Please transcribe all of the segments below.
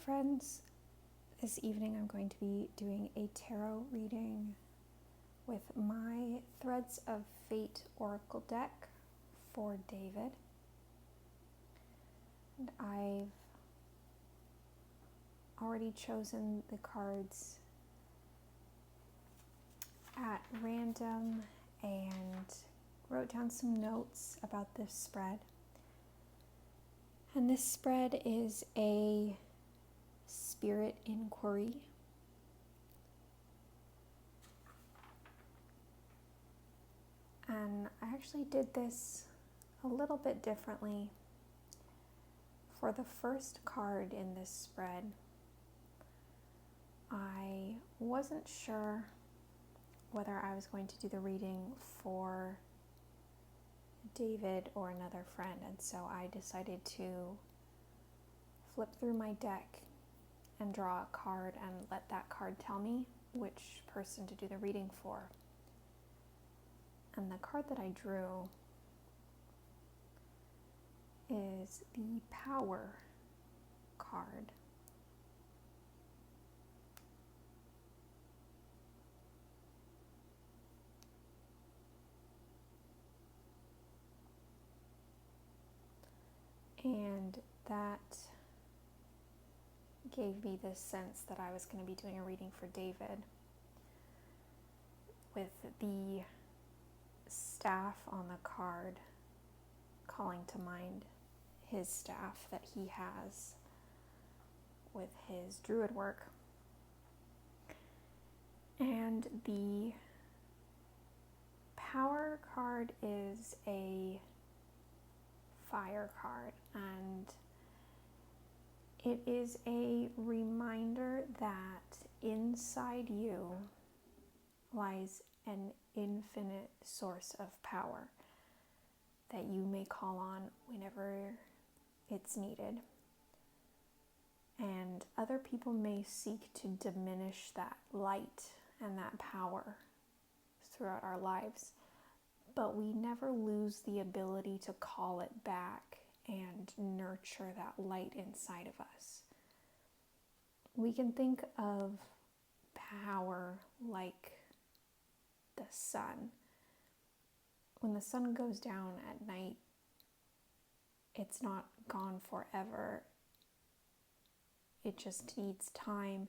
friends. This evening I'm going to be doing a tarot reading with my Threads of Fate Oracle deck for David. And I've already chosen the cards at random and wrote down some notes about this spread. And this spread is a spirit inquiry. And I actually did this a little bit differently. For the first card in this spread, I wasn't sure whether I was going to do the reading for David or another friend, and so I decided to flip through my deck and draw a card and let that card tell me which person to do the reading for. And the card that I drew is the Power card. And that gave me this sense that I was going to be doing a reading for David, with the staff on the card calling to mind his staff that he has with his druid work. And the Power card is a fire card, and it is a reminder that inside you lies an infinite source of power that you may call on whenever it's needed. And other people may seek to diminish that light and that power throughout our lives, but we never lose the ability to call it back and nurture that light inside of us. We can think of power like the sun. When the sun goes down at night, it's not gone forever. It just needs time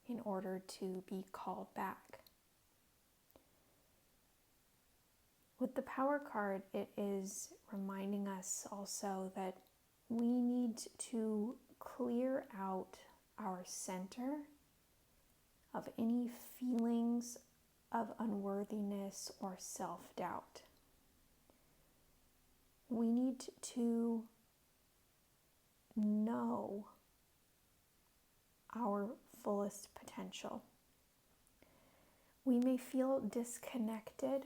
in order to be called back. With the Power card, it is reminding us also that we need to clear out our center of any feelings of unworthiness or self-doubt. We need to know our fullest potential. We may feel disconnected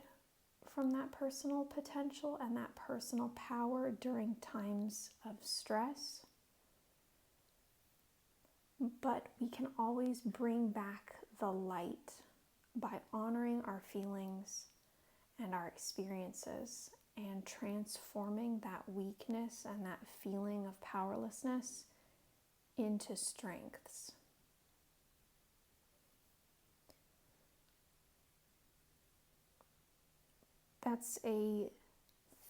from that personal potential and that personal power during times of stress, but we can always bring back the light by honoring our feelings and our experiences and transforming that weakness and that feeling of powerlessness into strengths. That's a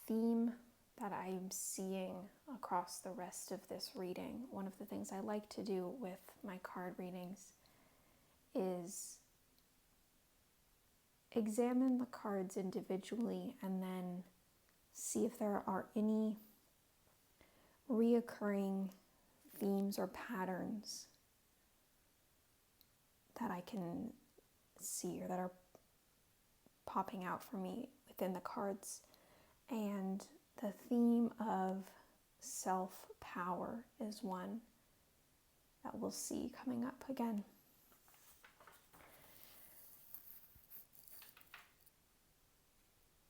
theme that I'm seeing across the rest of this reading. One of the things I like to do with my card readings is examine the cards individually and then see if there are any reoccurring themes or patterns that I can see or that are popping out for me within the cards. And the theme of self-power is one that we'll see coming up again.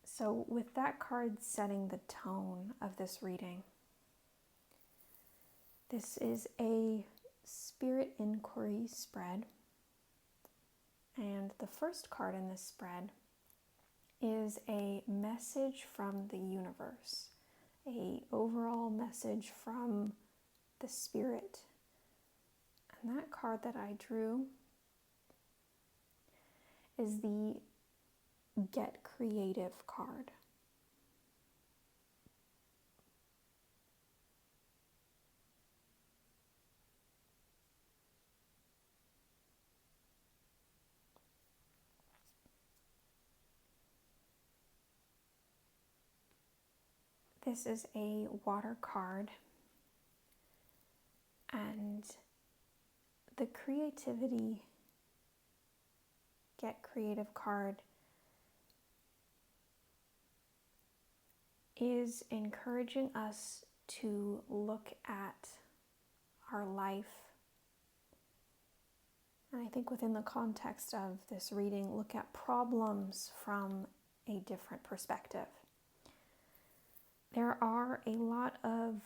So with that card setting the tone of this reading, this is a spirit inquiry spread. And the first card in this spread is a message from the universe, a overall message from the spirit. And that card that I drew is the Get Creative card. This is a water card, and the creativity Get Creative card is encouraging us to look at our life, and I think within the context of this reading, look at problems from a different perspective. There are a lot of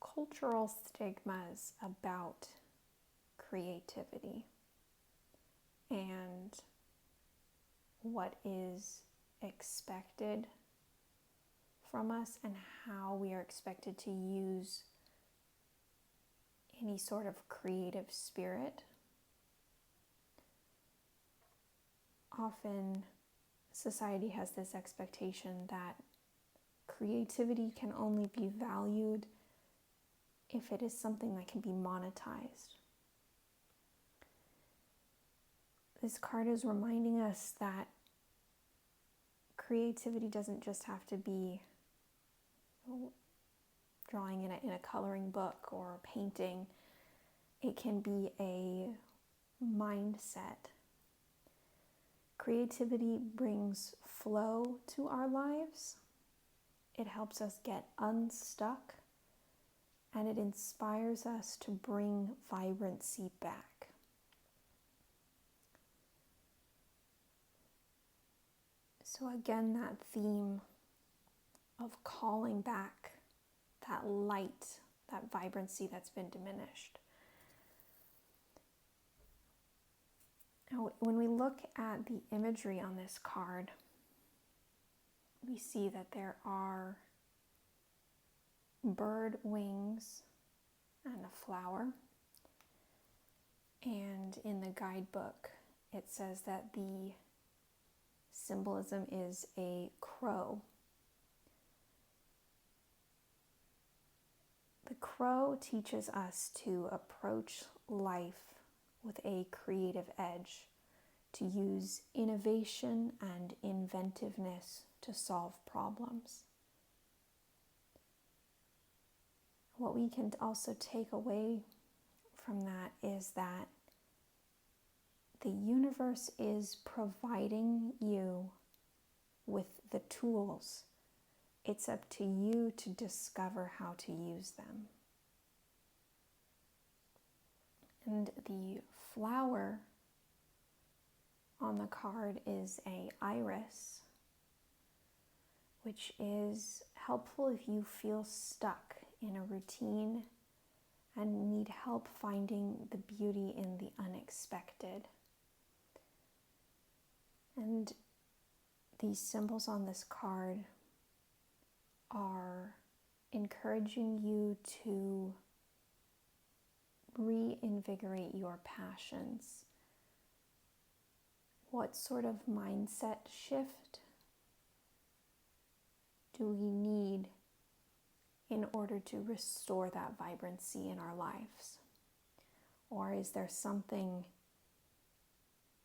cultural stigmas about creativity and what is expected from us and how we are expected to use any sort of creative spirit. Often society has this expectation that creativity can only be valued if it is something that can be monetized. This card is reminding us that creativity doesn't just have to be drawing in a coloring book or painting. It can be a mindset. Creativity brings flow to our lives. It helps us get unstuck, and it inspires us to bring vibrancy back. So again, that theme of calling back that light, that vibrancy that's been diminished. Now, when we look at the imagery on this card, we see that there are bird wings and a flower. And in the guidebook, it says that the symbolism is a crow. The crow teaches us to approach life with a creative edge, to use innovation and inventiveness to solve problems. What we can also take away from that is that the universe is providing you with the tools. It's up to you to discover how to use them. And the flower on the card is an iris, which is helpful if you feel stuck in a routine and need help finding the beauty in the unexpected. And these symbols on this card are encouraging you to reinvigorate your passions. What sort of mindset shift do we need in order to restore that vibrancy in our lives? Or is there something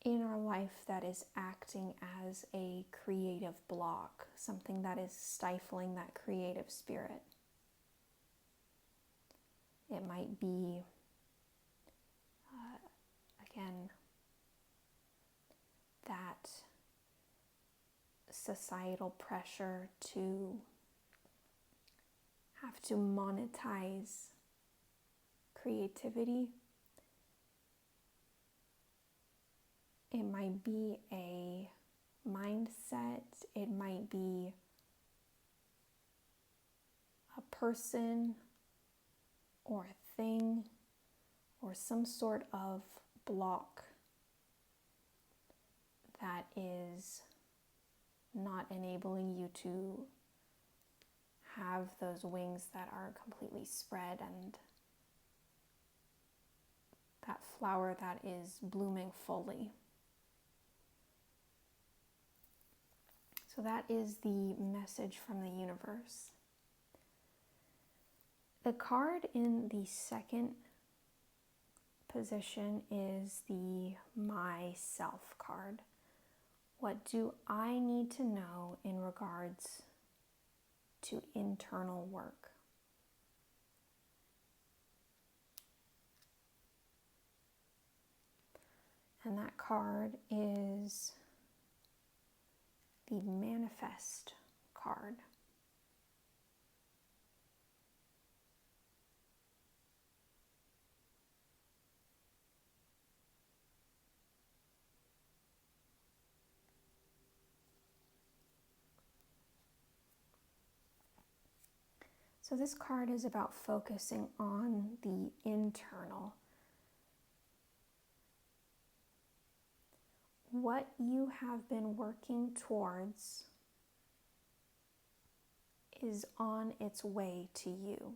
in our life that is acting as a creative block, something that is stifling that creative spirit? It might be, again, that societal pressure to have to monetize creativity. It might be a mindset. It might be a person or a thing or some sort of block that is not enabling you to have those wings that are completely spread and that flower that is blooming fully. So that is the message from the universe. The card in the second position is the myself card. What do I need to know in regards to internal work? And that card is the manifest card. So this card is about focusing on the internal. What you have been working towards is on its way to you.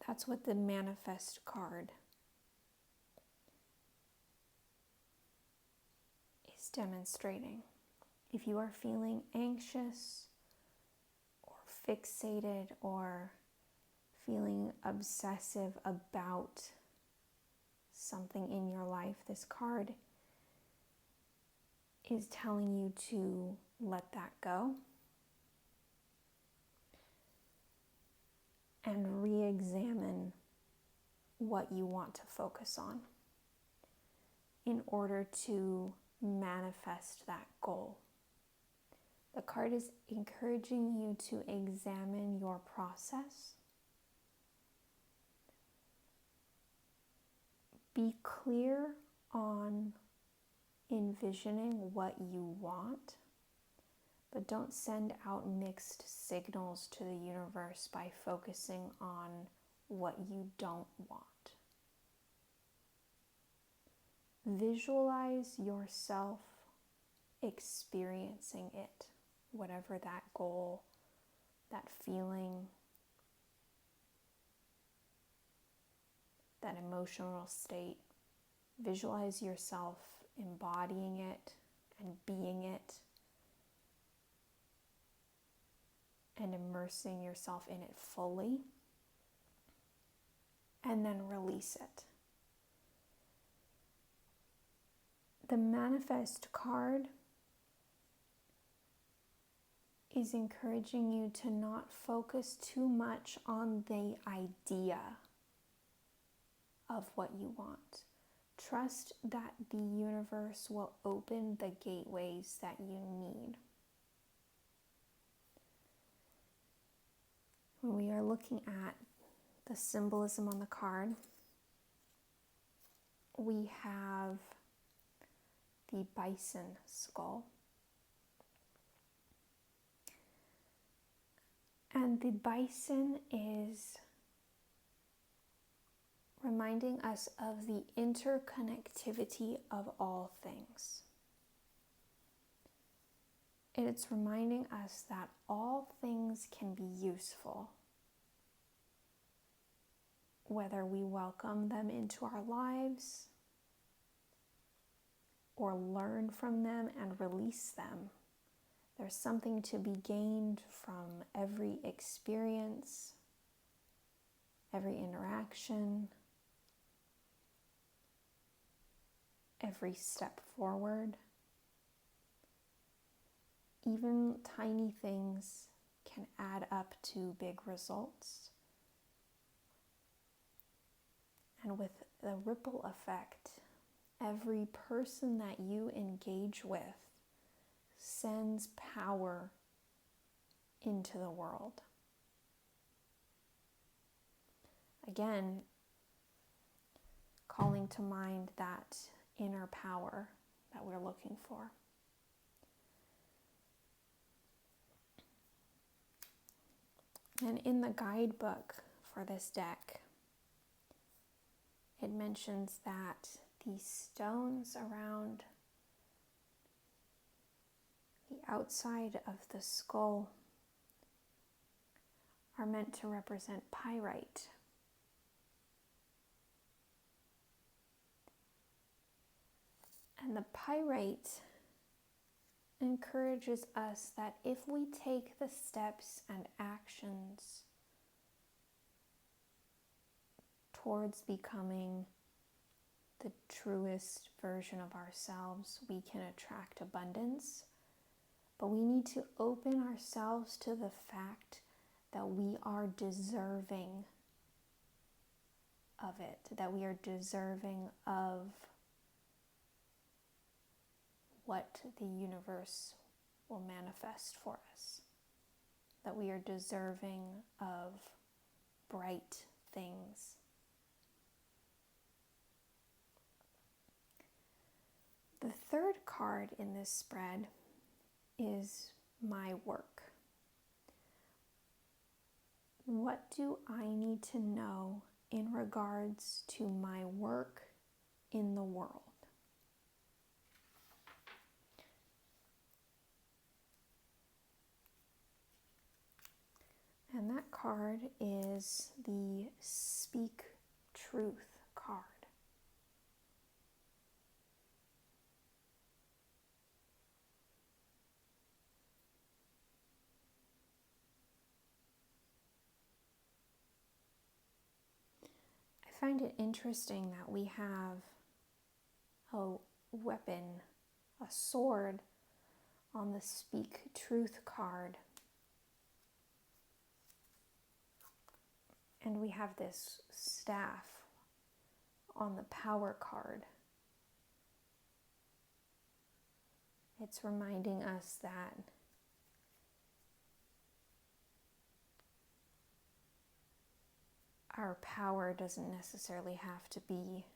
That's what the manifest card is demonstrating. If you are feeling anxious or fixated or feeling obsessive about something in your life, this card is telling you to let that go and re-examine what you want to focus on in order to manifest that goal. The card is encouraging you to examine your process. Be clear on envisioning what you want, but don't send out mixed signals to the universe by focusing on what you don't want. Visualize yourself experiencing it, whatever that goal, that feeling, that emotional state. Visualize yourself embodying it and being it and immersing yourself in it fully, and then release it. The manifest card is encouraging you to not focus too much on the idea of what you want. Trust that the universe will open the gateways that you need. When we are looking at the symbolism on the card, we have the bison skull. And the bison is reminding us of the interconnectivity of all things. It's reminding us that all things can be useful, whether we welcome them into our lives or learn from them and release them. There's something to be gained from every experience, every interaction, every step forward. Even tiny things can add up to big results. And with the ripple effect, every person that you engage with sends power into the world. Again, calling to mind that inner power that we're looking for. And in the guidebook for this deck, it mentions that the stones around the outside of the skull are meant to represent pyrite. And the pyrite encourages us that if we take the steps and actions towards becoming the truest version of ourselves, we can attract abundance. But we need to open ourselves to the fact that we are deserving of it, that we are deserving of what the universe will manifest for us, that we are deserving of bright things. The third card in this spread is my work. What do I need to know in regards to my work in the world? And that card is the Speak Truth card. I find it interesting that we have a weapon, a sword, on the Speak Truth card. And we have this staff on the Power card. It's reminding us that our power doesn't necessarily have to be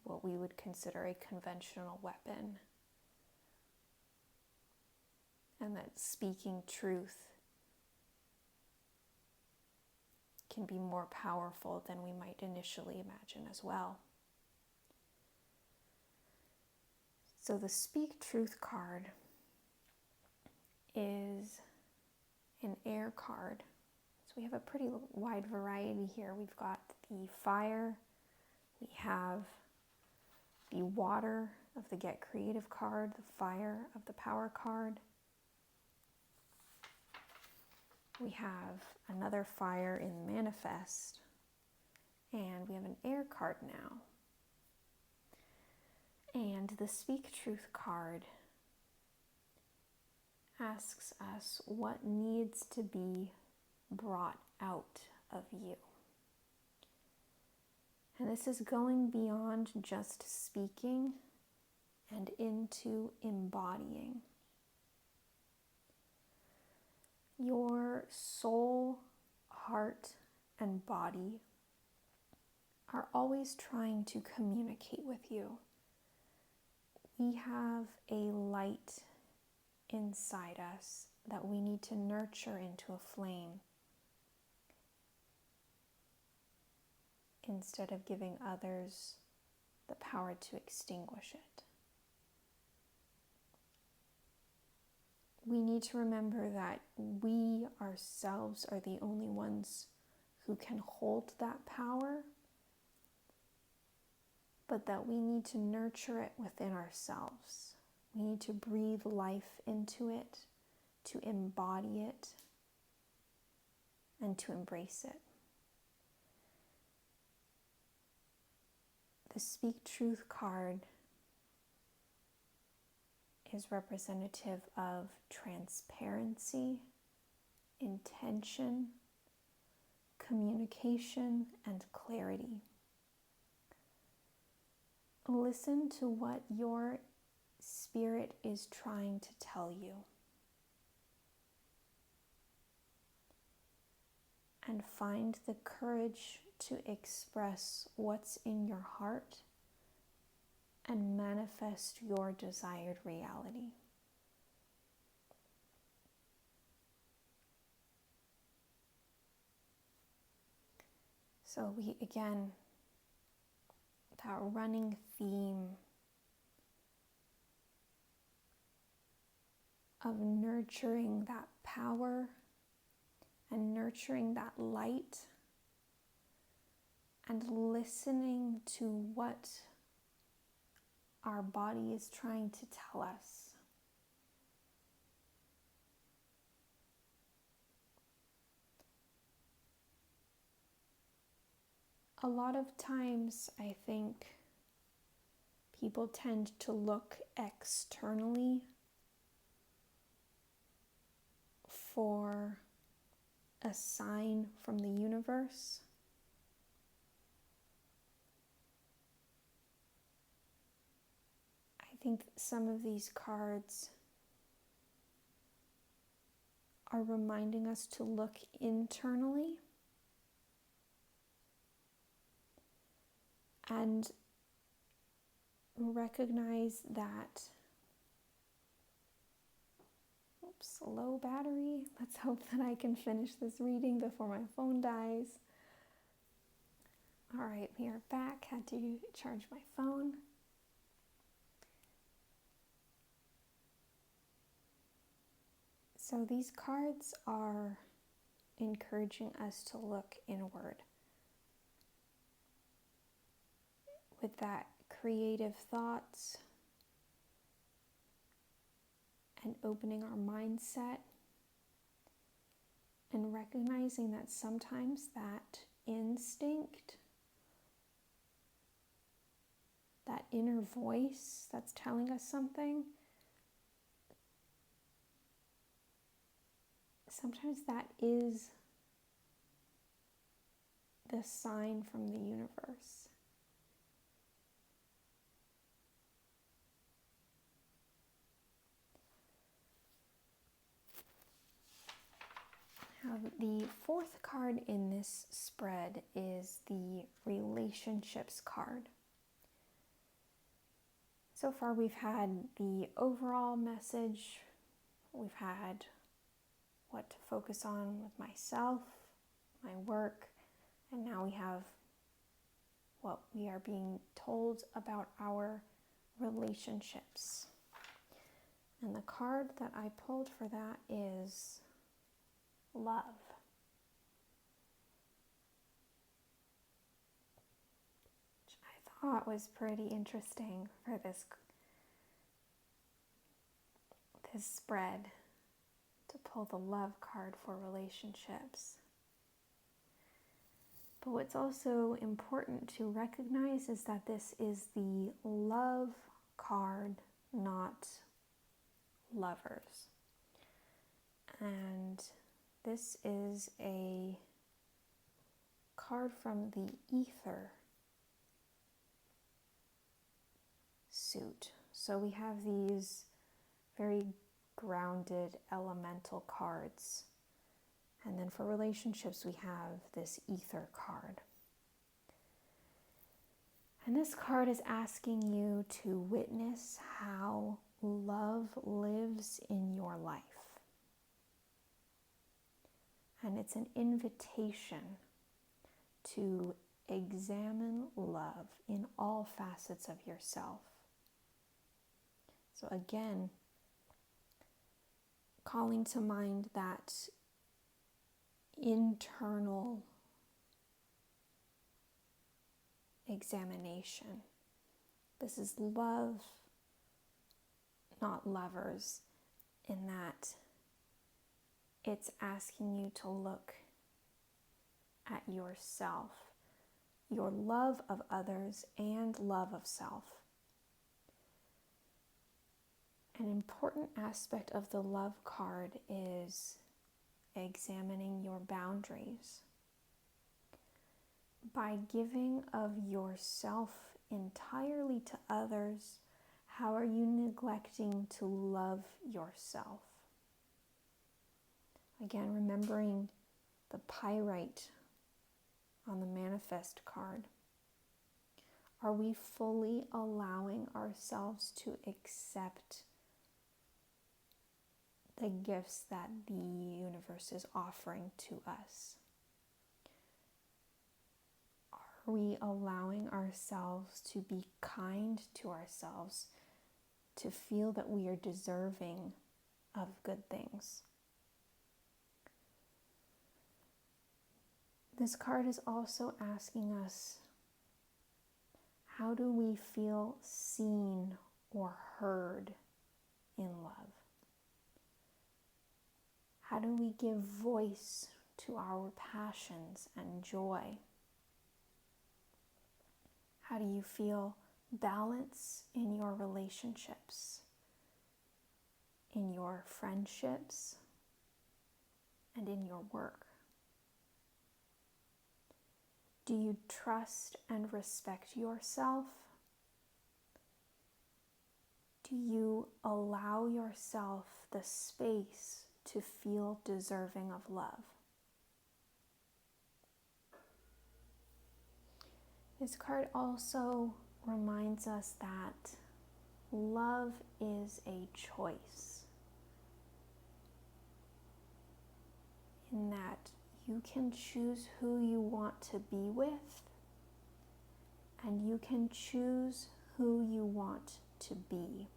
what we would consider a conventional weapon. And that speaking truth can be more powerful than we might initially imagine as well. So the Speak Truth card is an air card. So we have a pretty wide variety here. We've got the fire, we have the water of the Get Creative card, the fire of the Power card. We have another fire in Manifest, and we have an air card now. And the Speak Truth card asks us what needs to be brought out of you. And this is going beyond just speaking and into embodying. Your soul, heart, and body are always trying to communicate with you. We have a light inside us that we need to nurture into a flame instead of giving others the power to extinguish it. We need to remember that we ourselves are the only ones who can hold that power, but that we need to nurture it within ourselves. We need to breathe life into it, to embody it, and to embrace it. The Speak Truth card is representative of transparency, intention, communication, and clarity. Listen to what your spirit is trying to tell you. And find the courage to express what's in your heart and manifest your desired reality. So again, that running theme of nurturing that power and nurturing that light and listening to what our body is trying to tell us. A lot of times, I think people tend to look externally for a sign from the universe. I think some of these cards are reminding us to look internally and recognize that, oops, low battery. Let's hope that I can finish this reading before my phone dies. All right, we are back. Had to charge my phone. So these cards are encouraging us to look inward with that creative thoughts and opening our mindset and recognizing that sometimes that instinct, that inner voice that's telling us something, sometimes that is the sign from the universe. Now, the fourth card in this spread is the relationships card. So far we've had the overall message, we've had what to focus on with myself, my work, and now we have what we are being told about our relationships. And the card that I pulled for that is love. Which I thought was pretty interesting for this spread, to pull the love card for relationships. But what's also important to recognize is that this is the love card, not lovers. And this is a card from the ether suit. So we have these very grounded elemental cards. And then for relationships, we have this ether card. And this card is asking you to witness how love lives in your life. And it's an invitation to examine love in all facets of yourself. So again, calling to mind that internal examination. This is love, not lovers, in that it's asking you to look at yourself, your love of others and love of self. An important aspect of the love card is examining your boundaries. By giving of yourself entirely to others, how are you neglecting to love yourself? Again, remembering the pyrite on the manifest card. Are we fully allowing ourselves to accept the gifts that the universe is offering to us? Are we allowing ourselves to be kind to ourselves, to feel that we are deserving of good things? This card is also asking us, How do we feel seen or heard in love? How do we give voice to our passions and joy? How do you feel balance in your relationships, in your friendships, and in your work? Do you trust and respect yourself? Do you allow yourself the space to feel deserving of love? This card also reminds us that love is a choice, in that you can choose who you want to be with, and you can choose who you want to be.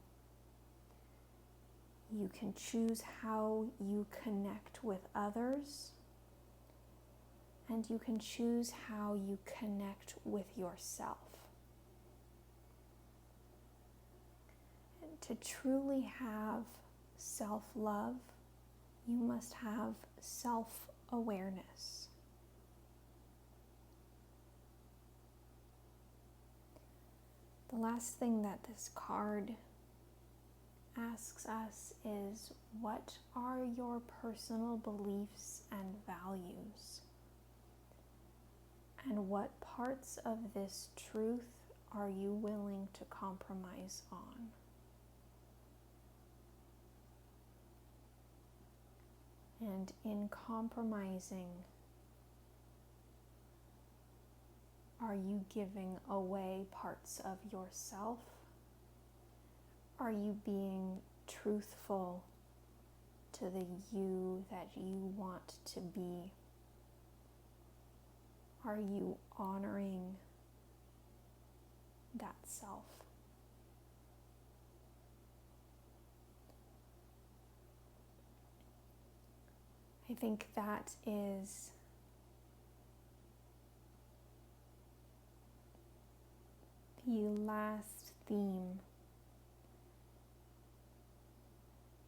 You can choose how you connect with others, and you can choose how you connect with yourself. And to truly have self-love, you must have self-awareness. The last thing that this card asks us is, what are your personal beliefs and values? And what parts of this truth are you willing to compromise on? And in compromising, are you giving away parts of yourself? Are you being truthful to the you that you want to be? Are you honoring that self? I think that is the last theme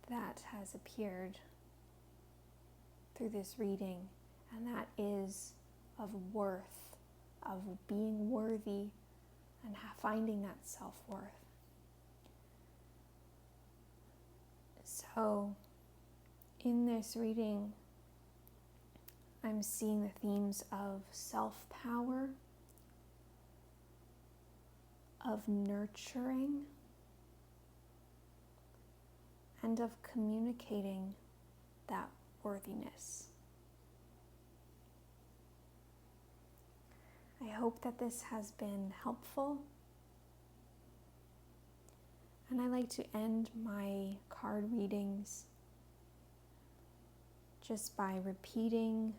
that has appeared through this reading, and that is of worth, of being worthy and finding that self-worth. So in this reading, I'm seeing the themes of self-power, of nurturing, and of communicating that worthiness. I hope that this has been helpful. And I like to end my card readings just by repeating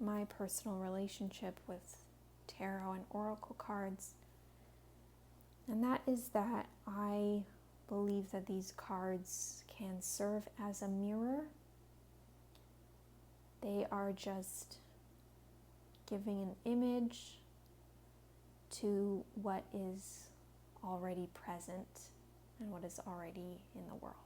my personal relationship with tarot and oracle cards. And that is that I believe that these cards can serve as a mirror. They are just giving an image to what is already present and what is already in the world.